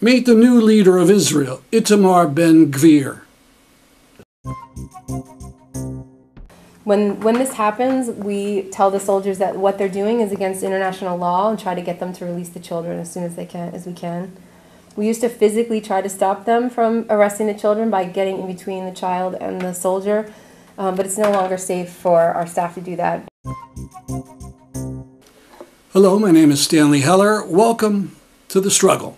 Meet the new leader of Israel, Itamar ben Gvir. When this happens, we tell the soldiers that what they're doing is against international law and try to get them to release the children as soon as we can. We used to physically try to stop them from arresting the children by getting in between the child and the soldier, but it's no longer safe for our staff to do that. Hello, my name is Stanley Heller. Welcome to The Struggle.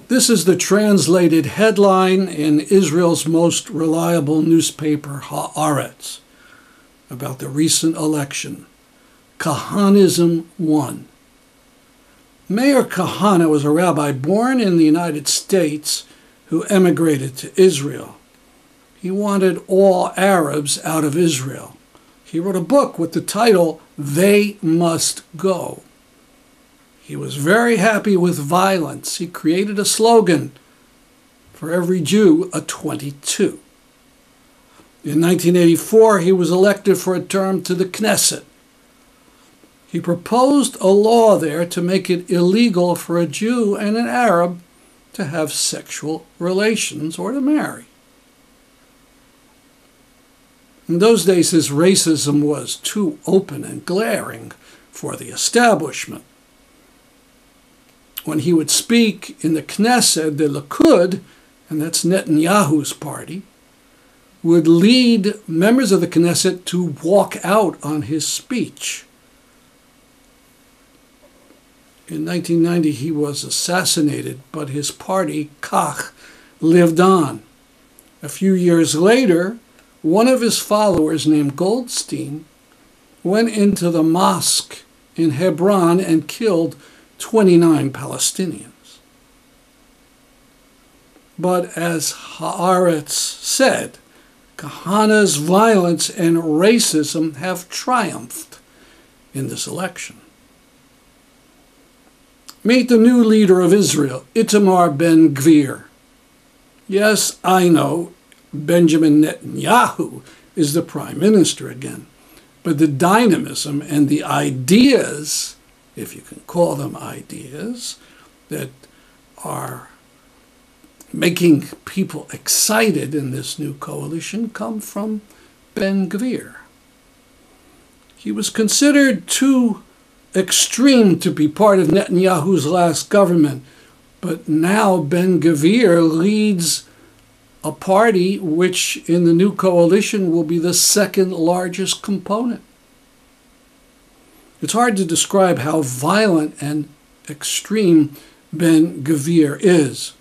This is the translated headline in Israel's most reliable newspaper, Haaretz, about the recent election. Kahanism won. Meir Kahane was a rabbi born in the United States who emigrated to Israel. He wanted all Arabs out of Israel. He wrote a book with the title, They Must Go. He was very happy with violence. He created a slogan, for every Jew, a 22. In 1984, he was elected for a term to the Knesset. He proposed a law there to make it illegal for a Jew and an Arab to have sexual relations or to marry. In those days, his racism was too open and glaring for the establishment. When he would speak in the Knesset, the Likud, and that's Netanyahu's party, would lead members of the Knesset to walk out on his speech. In 1990, he was assassinated, but his party, Kach, lived on. A few years later, one of his followers named Goldstein went into the mosque in Hebron and killed 29 Palestinians. But as Haaretz said, Kahane's violence and racism have triumphed in this election. Meet the new leader of Israel, Itamar ben Gvir. Yes, I know, Benjamin Netanyahu is the prime minister again, but the dynamism and the ideas, if you can call them ideas, that are making people excited in this new coalition come from Ben Gvir. He was considered too extreme to be part of Netanyahu's last government, but now Ben Gvir leads a party which in the new coalition will be the second largest component. It's hard to describe how violent and extreme Ben Gvir is.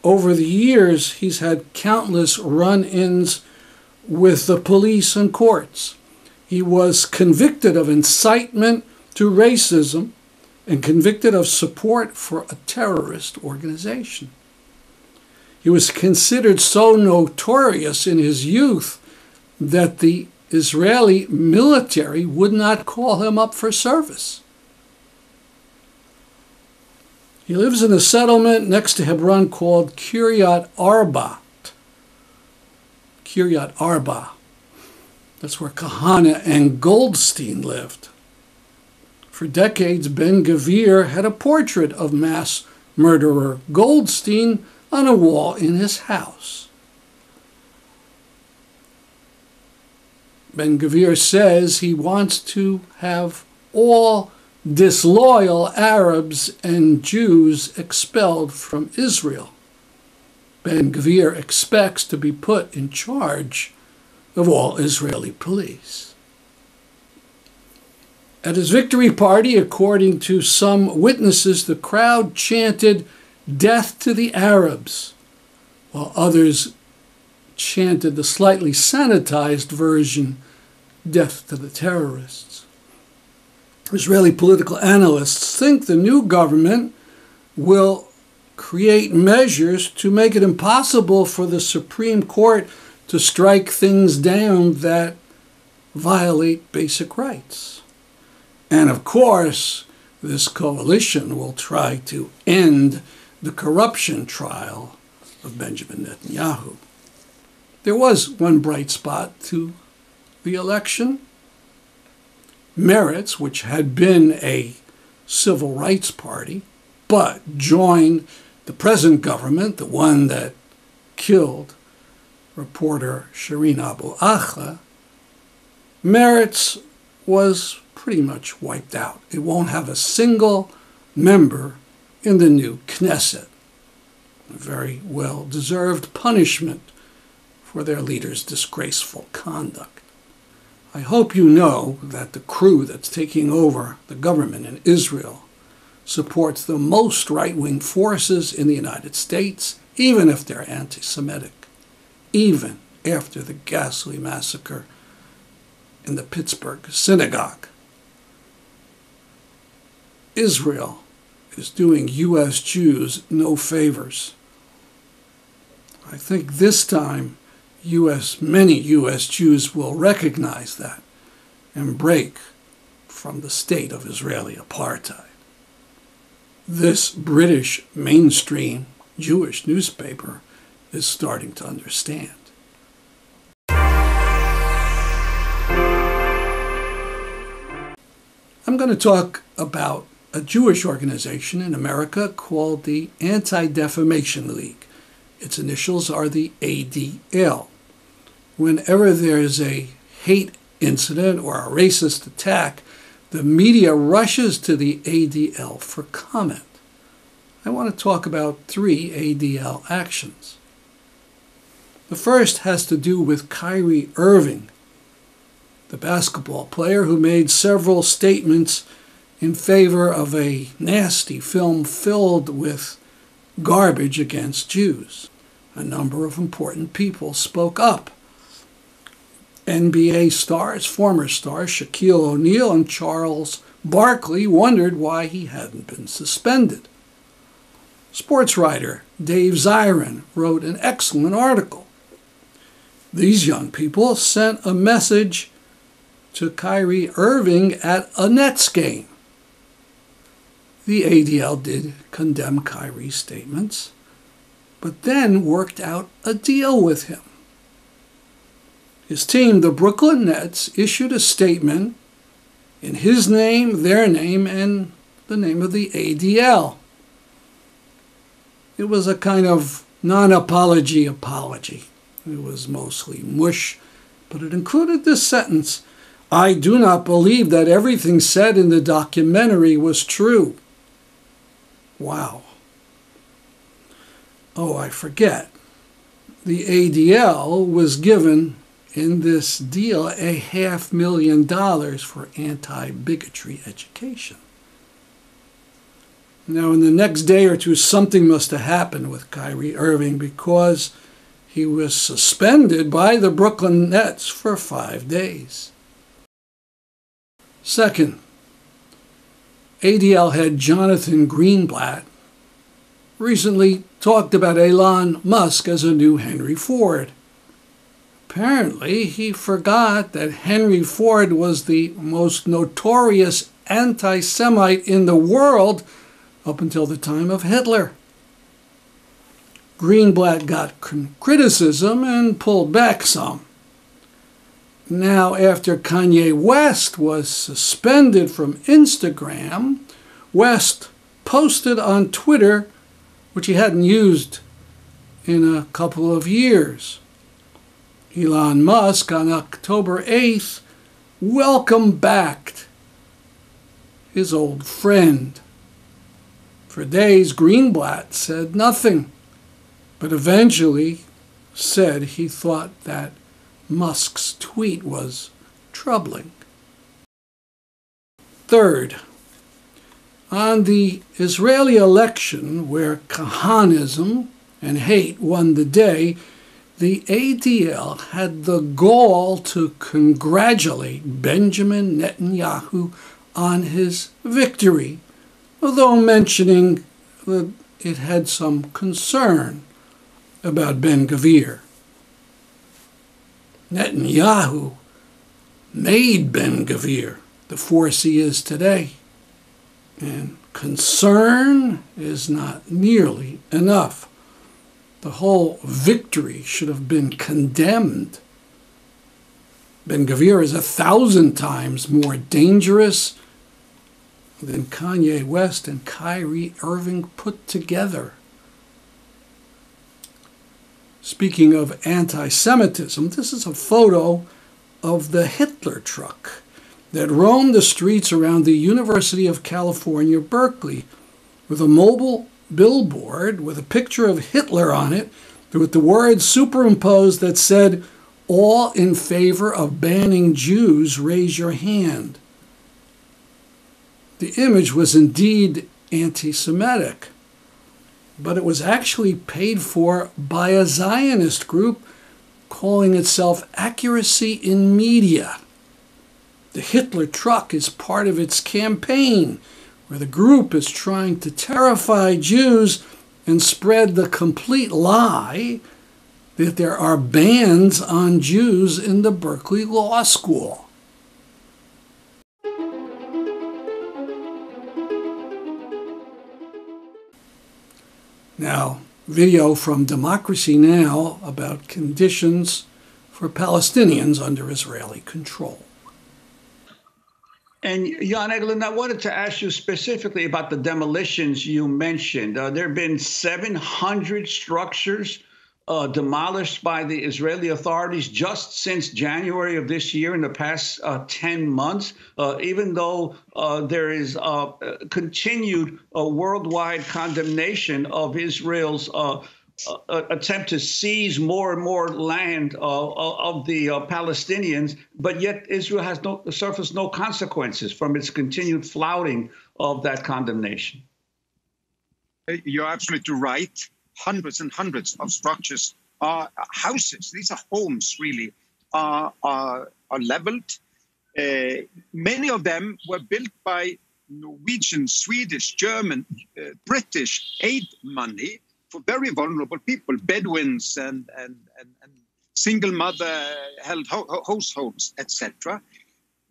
Over the years, he's had countless run-ins with the police and courts. He was convicted of incitement to racism and convicted of support for a terrorist organization. He was considered so notorious in his youth that the Israeli military would not call him up for service. He lives in a settlement next to Hebron called Kiryat Arba. Kiryat Arba. That's where Kahane and Goldstein lived. For decades, Ben Gvir had a portrait of mass murderer Goldstein on a wall in his house. Ben Gvir says he wants to have all disloyal Arabs and Jews expelled from Israel. Ben Gvir expects to be put in charge of all Israeli police. At his victory party, according to some witnesses, the crowd chanted, "Death to the Arabs," while others chanted the slightly sanitized version, "Death to the terrorists." Israeli political analysts think the new government will create measures to make it impossible for the Supreme Court to strike things down that violate basic rights. And of course, this coalition will try to end the corruption trial of Benjamin Netanyahu. There was one bright spot to the election. Meretz, which had been a civil rights party, but joined The present government, the one that killed reporter Shireen Abu Akleh, Meretz was pretty much wiped out. It won't have a single member in the new Knesset. A very well-deserved punishment for their leader's disgraceful conduct. I hope you know that the crew that's taking over the government in Israel supports the most right-wing forces in the United States, even if they're anti-Semitic, even after the ghastly massacre in the Pittsburgh synagogue. Israel is doing U.S. Jews no favors. I think this time many U.S. Jews will recognize that and break from the state of Israeli apartheid. This British mainstream Jewish newspaper is starting to understand. I'm going to talk about a Jewish organization in America called the Anti-Defamation League. Its initials are the ADL. Whenever there's a hate incident or a racist attack, the media rushes to the ADL for comment. I want to talk about 3 ADL actions. The first has to do with Kyrie Irving, the basketball player who made several statements in favor of a nasty film filled with garbage against Jews. A number of important people spoke up. NBA stars, former stars Shaquille O'Neal and Charles Barkley wondered why he hadn't been suspended. Sports writer Dave Zirin wrote an excellent article. These young people sent a message to Kyrie Irving at a Nets game. The ADL did condemn Kyrie's statements, but then worked out a deal with him. His team, the Brooklyn Nets, issued a statement in his name, their name, and the name of the ADL. It was a kind of non-apology apology. It was mostly mush, but it included this sentence: "I do not believe that everything said in the documentary was true." Wow. Oh, I forget. The ADL was given in this deal $500,000 for anti-bigotry education. Now, in the next day or two, something must have happened with Kyrie Irving because he was suspended by the Brooklyn Nets for 5 days. Second, ADL head Jonathan Greenblatt recently talked about Elon Musk as a new Henry Ford. Apparently, he forgot that Henry Ford was the most notorious anti-Semite in the world up until the time of Hitler. Greenblatt got criticism and pulled back some. Now, after Kanye West was suspended from Instagram, West posted on Twitter, which he hadn't used in a couple of years. Elon Musk, on October 8th, welcomed back his old friend. For days, Greenblatt said nothing, but eventually said he thought that Musk's tweet was troubling. Third, on the Israeli election where Kahanism and hate won the day, the ADL had the gall to congratulate Benjamin Netanyahu on his victory, although mentioning that it had some concern about Ben Gvir. Netanyahu made Ben Gvir the force he is today, and concern is not nearly enough. The whole victory should have been condemned. Ben Gvir is 1,000 times more dangerous than Kanye West and Kyrie Irving put together. Speaking of anti-Semitism, this is a photo of the Hitler truck that roamed the streets around the University of California, Berkeley, with a mobile billboard with a picture of Hitler on it, with the words superimposed that said, "All in favor of banning Jews, raise your hand." The image was indeed anti-Semitic, but it was actually paid for by a Zionist group calling itself Accuracy in Media. The Hitler truck is part of its campaign, where the group is trying to terrify Jews and spread the complete lie that there are bans on Jews in the Berkeley Law School. Now, video from Democracy Now! About conditions for Palestinians under Israeli control. And Jan Eagland, I wanted to ask you specifically about the demolitions you mentioned. There have been 700 structures demolished by the Israeli authorities just since January of this year in the past 10 months, even though there is continued worldwide condemnation of Israel's attempt to seize more and more land of the Palestinians, but yet Israel has surfaced no consequences from its continued flouting of that condemnation. You're absolutely right. Hundreds and hundreds of structures are houses. These are homes, really, are leveled. Many of them were built by Norwegian, Swedish, German, British aid money for very vulnerable people, Bedouins and single mother held households, etc.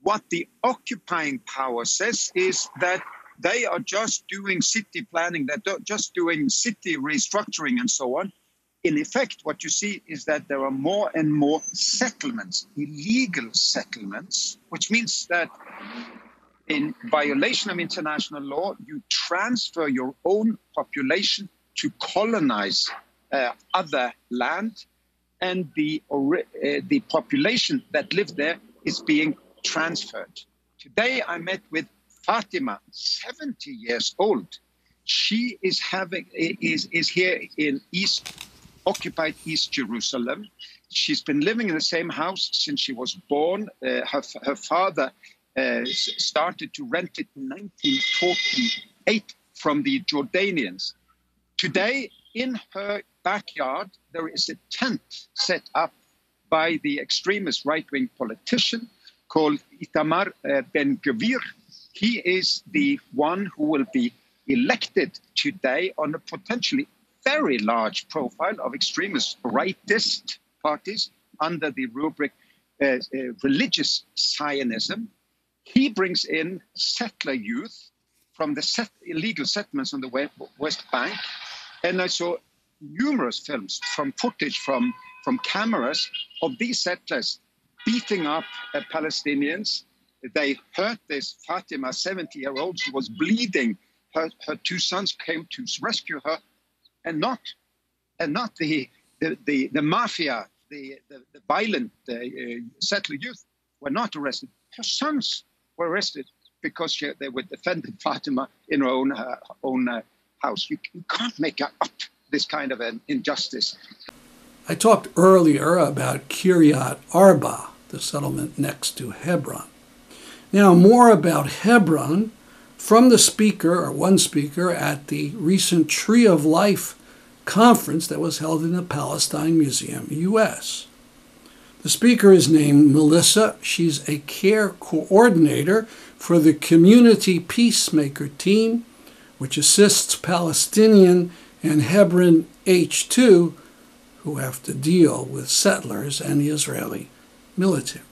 What the occupying power says is that they are just doing city planning, they're just doing city restructuring and so on. In effect, what you see is that there are more and more settlements, illegal settlements, which means that in violation of international law, you transfer your own population to colonize other land, and the population that lived there is being transferred. Today, I met with Fatima, 70 years old. She is here in occupied East Jerusalem. She's been living in the same house since she was born. Her father started to rent it in 1948 from the Jordanians. Today, in her backyard, there is a tent set up by the extremist right-wing politician called Itamar Ben Gvir. He is the one who will be elected today on a potentially very large profile of extremist rightist parties under the rubric religious Zionism. He brings in settler youth from the illegal settlements on the West Bank. And I saw numerous films from footage from cameras of these settlers beating up Palestinians. They hurt this Fatima, 70-year-old. She was bleeding. Her two sons came to rescue her, and not the mafia, the violent settler youth were not arrested. Her sons were arrested because they were defending Fatima in her own house. You can't make up this kind of an injustice. I talked earlier about Kiryat Arba, the settlement next to Hebron. Now, more about Hebron from the speaker, or one speaker, at the recent Tree of Life conference that was held in the Palestine Museum US. The speaker is named Melissa. She's a care coordinator for the Community Peacemaker Team, which assists Palestinian and Hebron H2 who have to deal with settlers and the Israeli military.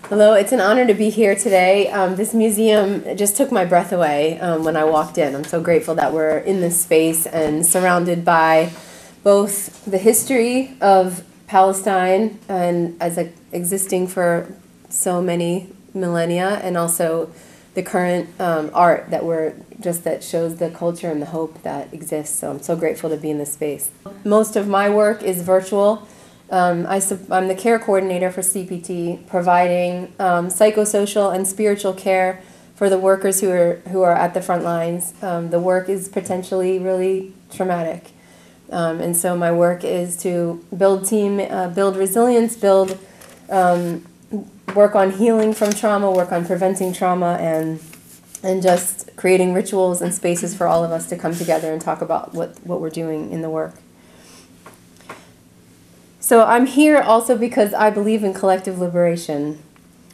Hello, it's an honor to be here today. This museum just took my breath away when I walked in. I'm so grateful that we're in this space and surrounded by both the history of Palestine and existing for so many millennia, and also the current art that shows the culture and the hope that exists. So I'm so grateful to be in this space. Most of my work is virtual. I'm the care coordinator for CPT, providing psychosocial and spiritual care for the workers who are at the front lines. The work is potentially really traumatic. And so my work is to build resilience, work on healing from trauma, work on preventing trauma, and just creating rituals and spaces for all of us to come together and talk about what we're doing in the work. So I'm here also because I believe in collective liberation.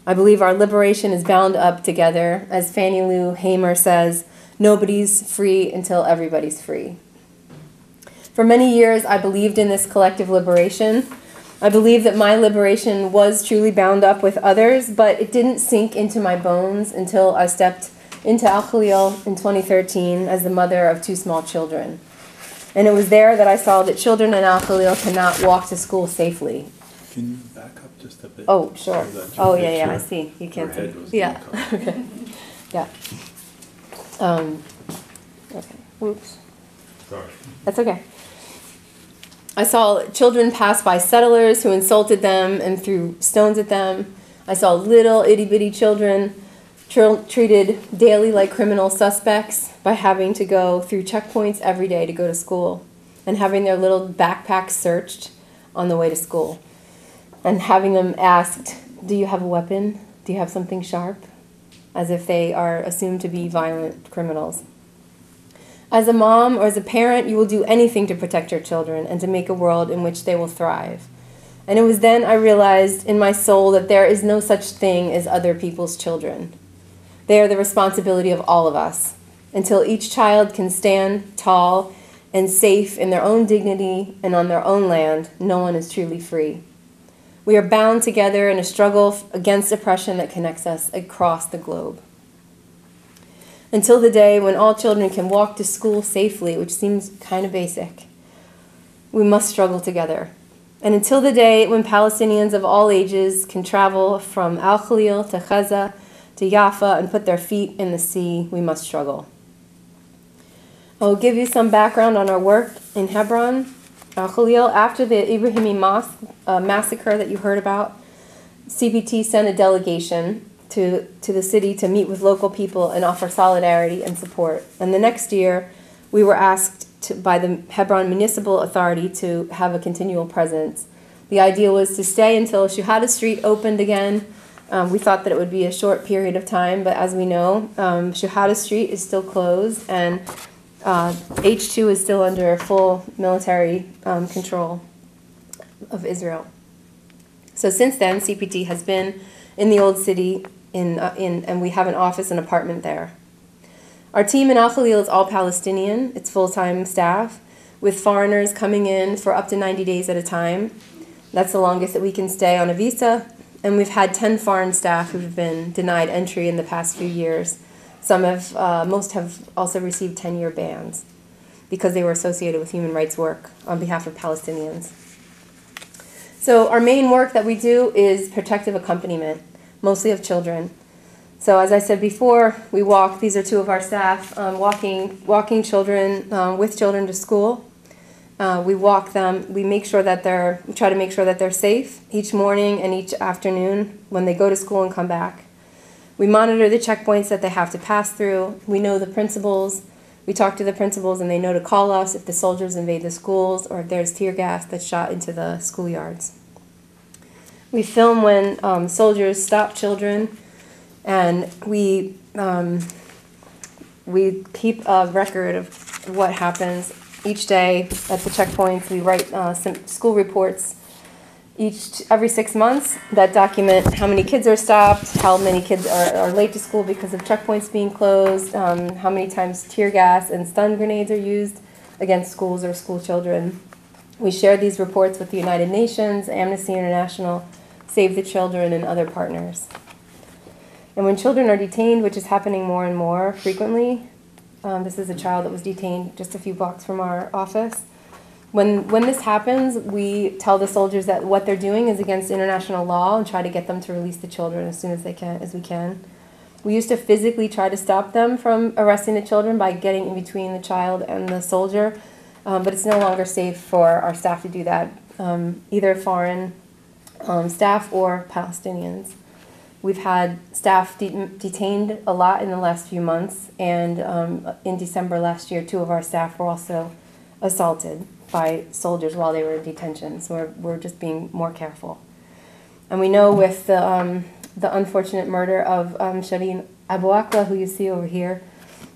I believe our liberation is bound up together. As Fannie Lou Hamer says, nobody's free until everybody's free. For many years, I believed in this collective liberation. I believe that my liberation was truly bound up with others, but it didn't sink into my bones until I stepped into Al Khalil in 2013 as the mother of 2 small children. And it was there that I saw that children in Al Khalil cannot walk to school safely. Can you back up just a bit? Oh, sure. Oh, yeah, I see. You can't see. Yeah. Okay. Yeah. Okay. Oops. Sorry. That's okay. I saw children pass by settlers who insulted them and threw stones at them. I saw little itty-bitty children treated daily like criminal suspects by having to go through checkpoints every day to go to school and having their little backpacks searched on the way to school and having them asked, do you have a weapon? Do you have something sharp? As if they are assumed to be violent criminals. As a mom or as a parent, you will do anything to protect your children and to make a world in which they will thrive. And it was then I realized in my soul that there is no such thing as other people's children. They are the responsibility of all of us. Until each child can stand tall and safe in their own dignity and on their own land, no one is truly free. We are bound together in a struggle against oppression that connects us across the globe. Until the day when all children can walk to school safely, which seems kind of basic, we must struggle together. And until the day when Palestinians of all ages can travel from Al Khalil to Gaza to Jaffa and put their feet in the sea, we must struggle. I'll give you some background on our work in Hebron. Al Khalil, after the Ibrahimi Mosque massacre that you heard about, CPT sent a delegation to the city to meet with local people and offer solidarity and support. And the next year, we were asked by the Hebron Municipal Authority to have a continual presence. The idea was to stay until Shuhada Street opened again. We thought that it would be a short period of time, but as we know, Shuhada Street is still closed, and H2 is still under full military control of Israel. So since then, CPT has been in the old city, and we have an office and apartment there. Our team in Al Khalil is all Palestinian. It's full-time staff, with foreigners coming in for up to 90 days at a time. That's the longest that we can stay on a visa. And we've had 10 foreign staff who've been denied entry in the past few years. Most have also received 10-year bans because they were associated with human rights work on behalf of Palestinians. So our main work that we do is protective accompaniment, mostly of children. So as I said before, we walk, these are 2 of our staff, walking children, with children to school. We walk them, we try to make sure that they're safe each morning and each afternoon when they go to school and come back. We monitor the checkpoints that they have to pass through. We know the principals. We talk to the principals and they know to call us if the soldiers invade the schools or if there's tear gas that's shot into the schoolyards. We film when soldiers stop children, and we keep a record of what happens each day at the checkpoints. We write some school reports every 6 months that document how many kids are stopped, how many kids are late to school because of checkpoints being closed, how many times tear gas and stun grenades are used against schools or school children. We share these reports with the United Nations, Amnesty International, Save the Children, and other partners. And when children are detained, which is happening more and more frequently, this is a child that was detained just a few blocks from our office. When this happens, we tell the soldiers that what they're doing is against international law and try to get them to release the children as soon as we can. We used to physically try to stop them from arresting the children by getting in between the child and the soldier, but it's no longer safe for our staff to do that, either foreign staff or Palestinians. We've had staff detained a lot in the last few months, and in December last year, 2 of our staff were also assaulted by soldiers while they were in detention, so we're just being more careful. And we know with the unfortunate murder of Shireen Abu Akleh, who you see over here,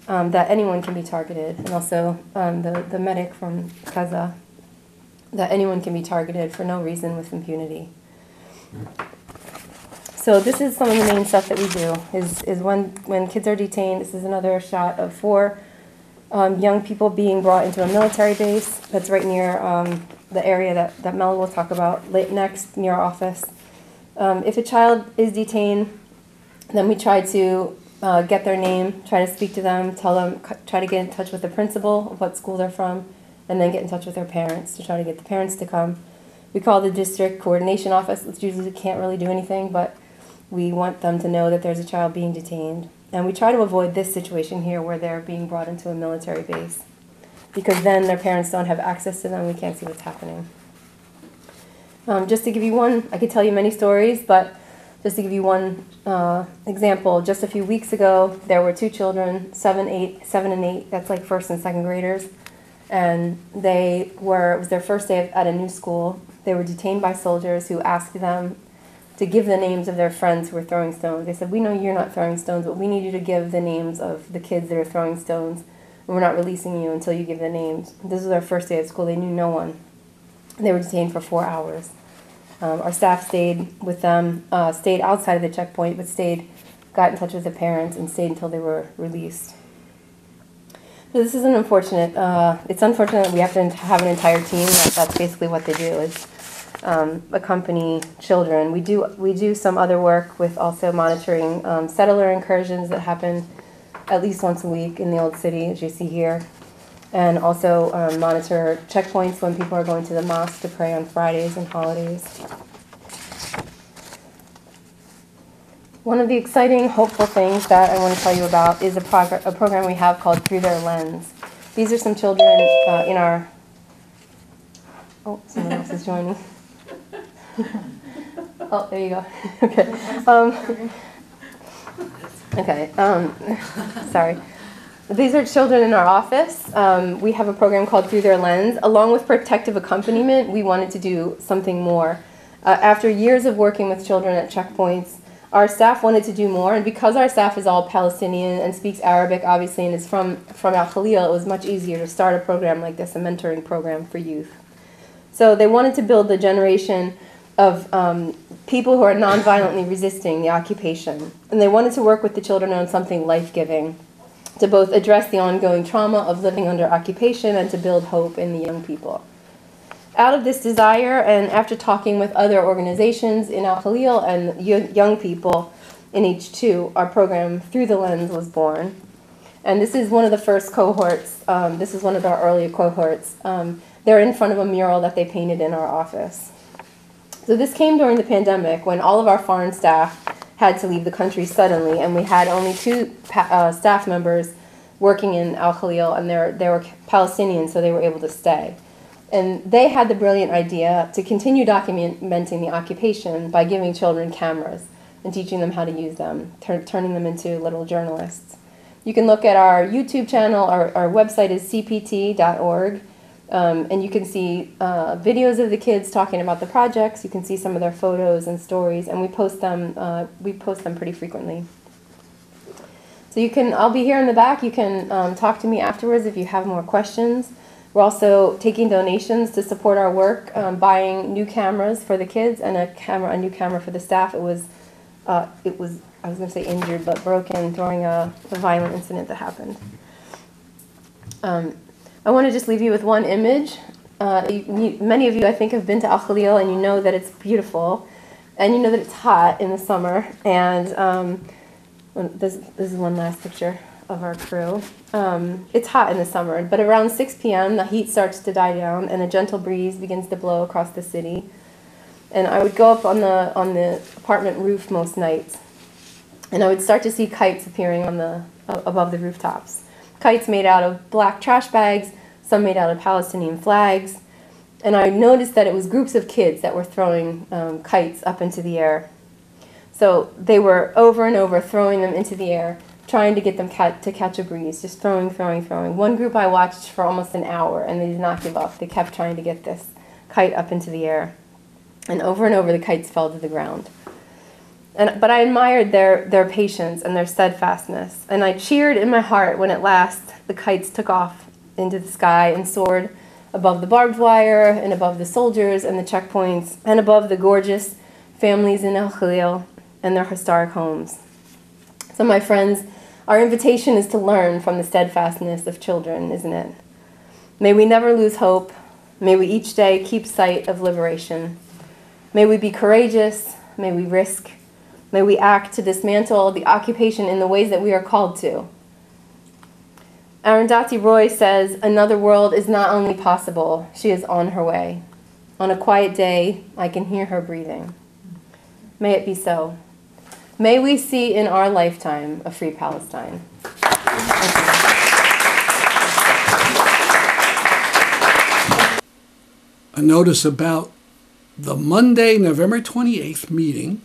that anyone can be targeted, and also the medic from Gaza, that anyone can be targeted for no reason with impunity. So this is some of the main stuff that we do, is when kids are detained. This is another shot of 4 young people being brought into a military base that's right near the area that Mel will talk about next, near our office. If a child is detained, then we try to get their name, try to speak to them, try to get in touch with the principal of what school they're from, and then get in touch with their parents to try to get the parents to come. We call the district coordination office, which usually can't really do anything, but we want them to know that there's a child being detained. And we try to avoid this situation here where they're being brought into a military base, because then their parents don't have access to them, we can't see what's happening. Just to give you one, I could tell you many stories, but just to give you one example, just a few weeks ago, there were 2 children, 7 and 8, that's like first and second graders, and it was their first day at a new school. They were detained by soldiers who asked them to give the names of their friends who were throwing stones. They said, we know you're not throwing stones, but we need you to give the names of the kids that are throwing stones, and we're not releasing you until you give the names. This was their first day at school. They knew no one. They were detained for 4 hours. Our staff stayed with them, stayed outside of the checkpoint, but got in touch with the parents and stayed until they were released. So this is it's unfortunate that we have to have an entire team. That's basically what they do, is accompany children. We do some other work with also monitoring settler incursions that happen at least once a week in the Old City, as you see here, and also monitor checkpoints when people are going to the mosque to pray on Fridays and holidays. One of the exciting, hopeful things that I want to tell you about is a program we have called Through Their Lens. These are some children in our... Oh, someone else is joining. Oh, there you go. Okay. Sorry. These are children in our office. We have a program called Through Their Lens. Along with protective accompaniment, we wanted to do something more. After years of working with children at checkpoints, our staff wanted to do more, and because our staff is all Palestinian and speaks Arabic, obviously, and is from Al Khalil, it was much easier to start a program like this, a mentoring program for youth. So they wanted to build the generation of people who are nonviolently resisting the occupation, and they wanted to work with the children on something life-giving, to both address the ongoing trauma of living under occupation and to build hope in the young people. Out of this desire, and after talking with other organizations in Al Khalil and young people in H2, our program Through the Lens was born. And this is one of the first cohorts. This is one of our earlier cohorts. They're in front of a mural that they painted in our office. So this came during the pandemic when all of our foreign staff had to leave the country suddenly, and we had only 2 staff members working in Al Khalil, and they were Palestinians, so they were able to stay. And they had the brilliant idea to continue documenting the occupation by giving children cameras and teaching them how to use them, turning them into little journalists. You can look at our YouTube channel. Our website is cpt.org, and you can see videos of the kids talking about the projects. You can see some of their photos and stories, and we post them pretty frequently. So I'll be here in the back. You can talk to me afterwards if you have more questions. We're also taking donations to support our work, buying new cameras for the kids and a new camera for the staff. It was I was going to say injured, but broken during a violent incident that happened. I want to just leave you with one image. Many of you, I think, have been to Al Khalil, and you know that it's beautiful, and you know that it's hot in the summer. And this is one last picture of our crew. It's hot in the summer, but around 6 p.m. the heat starts to die down and a gentle breeze begins to blow across the city. And I would go up on the apartment roof most nights, And I would start to see kites appearing on above the rooftops. Kites made out of black trash bags, some made out of Palestinian flags. And I noticed that it was groups of kids that were throwing kites up into the air. So they were over and over throwing them into the air, trying to get them to catch a breeze, just throwing, throwing, throwing. One group I watched for almost an hour, and they did not give up. They kept trying to get this kite up into the air. And over the kites fell to the ground. But I admired their patience and their steadfastness. And I cheered in my heart when at last the kites took off into the sky and soared above the barbed wire and above the soldiers and the checkpoints and above the gorgeous families in El Khalil and their historic homes. So my friends, our invitation is to learn from the steadfastness of children, isn't it? May we never lose hope. May we each day keep sight of liberation. May we be courageous. May we risk. May we act to dismantle the occupation in the ways that we are called to. Arundhati Roy says, another world is not only possible, she is on her way. On a quiet day, I can hear her breathing. May it be so. May we see in our lifetime a free Palestine. A notice about the Monday, November 28th meeting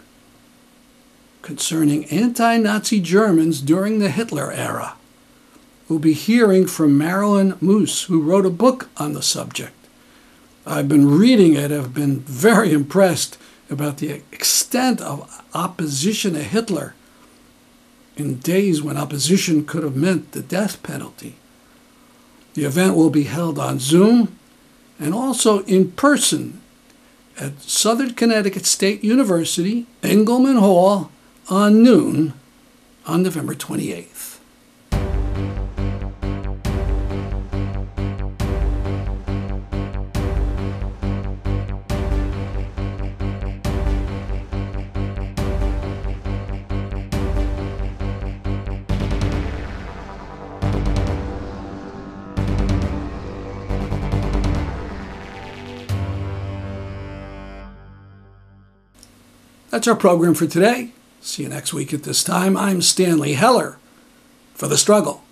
concerning anti-Nazi Germans during the Hitler era. We'll be hearing from Marilyn Moose, who wrote a book on the subject. I've been reading it. I've been very impressed about the extent of opposition to Hitler in days when opposition could have meant the death penalty. The event will be held on Zoom and also in person at Southern Connecticut State University, Engelman Hall, on noon on November 28th. That's our program for today. See you next week at this time. I'm Stanley Heller for The Struggle.